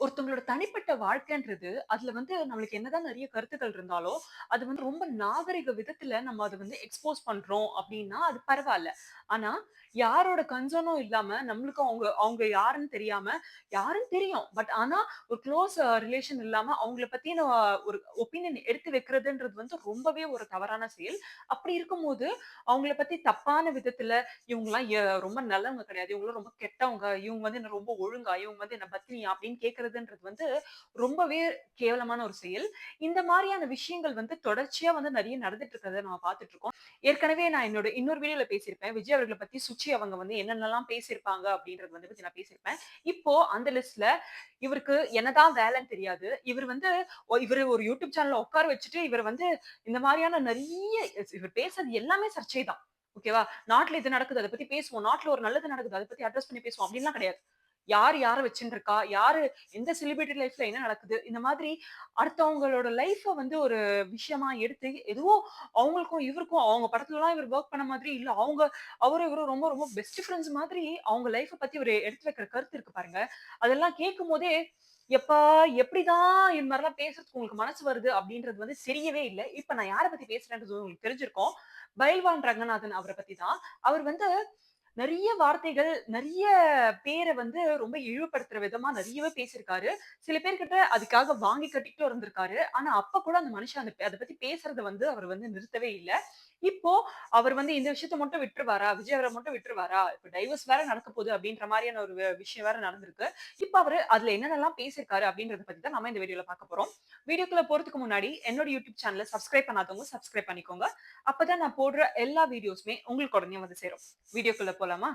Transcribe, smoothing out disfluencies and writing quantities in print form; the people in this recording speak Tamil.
ஒருத்தவங்களோட தனிப்பட்ட வாழ்க்கைன்றது, அதுல நம்மளுக்கு என்னதான் நெறைய கருத்துக்கள் இருந்தாலும், அது ரொம்ப நாகரிக விதத்துல நம்ம அத எக்ஸ்போஸ் பண்றோம் அப்டின்னா, அது பரவால்ல. ஆனா, யாரோட கன்சர்னும் இல்லாம, நம்மளுக்கும் அவங்க அவங்க யாருன்னு தெரியாம, யாருன்னு தெரியும். பட் ஆனா, ஒரு க்ளோஸ் ரிலேஷன் இல்லாம, அவங்கள பத்தின ஒரு ஒப்பீனியன் எடுத்து வைக்கிறதுன்றது ரொம்பவே ஒரு தவறான செயல். அப்படி இருக்கும்போது, அவங்கள பத்தி தப்பான விதத்துல, இவங்கலாம் ரொம்ப நல்லவங்க கிடையாது. இவங்கலாம் ரொம்ப கெட்டவங்க. இவங்க என்ன ரொம்ப ஒழுங்கா, இவங்க என்ன பத்தினியா அப்படின்னு கேட்கிறதுன்றது ரொம்பவே கேவலமான ஒரு செயல். இந்த மாரியான விஷயங்கள் தொடர்ச்சியா நெறைய நடந்துட்டு இருக்கிறத நம்ம பார்த்துட்டு இருக்கோம். ஏற்கனவே நான் என்னோட இன்னொரு வீடியோல பேசியிருப்பேன். விஜய் அவர்கள பத்தி சுச்சி அவங்க என்னென்னலாம் பேசியிருப்பாங்க அப்படின்றத பத்தி நான் பேசியிருப்பேன். இப்போ அந்த லிஸ்ட்ல இவருக்கு என்னதான் வேலைன்னு தெரியாது. இவரு ஒரு யூடியூப் சேனல்ல உட்கார வச்சுட்டு இவர இந்த மாரியான நெறைய இவர் பேசுறது எல்லாமே சர்ச்சை தான். ஓகேவா? நாட்டுல இது நடக்குது. அத பத்தி பேசுவோம். நாட்டுல ஒரு நல்லது நடக்குது. அத பத்தி அட்ரஸ் பண்ணி பேசுவோம். அப்படின்லாம் கிடையாது. யார் யார வச்சுன்னு இருக்கா? யாரு எந்த செலிபிரிட்டி லைஃப்ல என்ன நடக்குது? இந்த மாதிரி அடுத்தவங்களோட லைஃப ஒரு விஷயமா எடுத்து, ஏதோ அவங்களுக்கும், இவருக்கும் அவங்க படத்துலலாம் இவர் வொர்க் பண்ண மாதிரி, இல்ல அவரும் இவரும் ரொம்ப ரொம்ப பெஸ்ட் ஃபிரெண்ட்ஸ் மாதிரி அவங்க லைஃப பத்தி இவரு எடுத்து வைக்கிற கருத்து இருக்கு பாருங்க. அதெல்லாம் கேட்கும்போதே, எப்பா எப்படிதான் இது மாரிலாம் பேசுறதுக்கு உங்களுக்கு மனசு வருது அப்படின்றது தெரியவே இல்ல. இப்ப நான் யார பத்தி பேசுறேன்றது உங்களுக்கு தெரிஞ்சிருக்கும். பைல்வான் ரங்கநாதன் அவர பத்தி தான். அவர் நெறைய வார்த்தைகள், நெறைய பேர ரொம்ப இழிவுபடுத்துற விதமா நெறையவே பேசியிருக்காரு. சில பேர்கிட்ட அதுக்காக வாங்கி கட்டிக்கிட்டும் இருந்திருக்காரு. ஆனா, அப்ப கூட அந்த மனுஷன் அத பத்தி பேசுறத அவர் நிறுத்தவே இல்ல. இப்போ அவர் இந்த விஷயத்த மட்டும் விட்டுருவாரா? விஜய் அவர மட்டும் விட்டுருவாரா? இப்ப டைவர்ஸ் வேற நடக்க போகுது அப்படின்ற மாரியான ஒரு விஷயம் வேற நடந்திருக்கு. இப்ப அவரு அதுல என்னென்னலாம் பேசியிருக்காரு அப்படின்றத பத்தி தான் நம்ம இந்த வீடியோல பார்க்க போறோம். வீடியோக்குள்ள போறதுக்கு முன்னாடி என்னோட யூடியூப் சேனல சப்ஸ்கிரைப் பண்ணாதவங்க சப்ஸ்கிரைப் பண்ணிக்கோங்க. அப்பதான் நான் போடுற எல்லா வீடியோஸுமே உங்களுக்கு உடனே சேரும். வீடியோக்குள்ள போலாமா?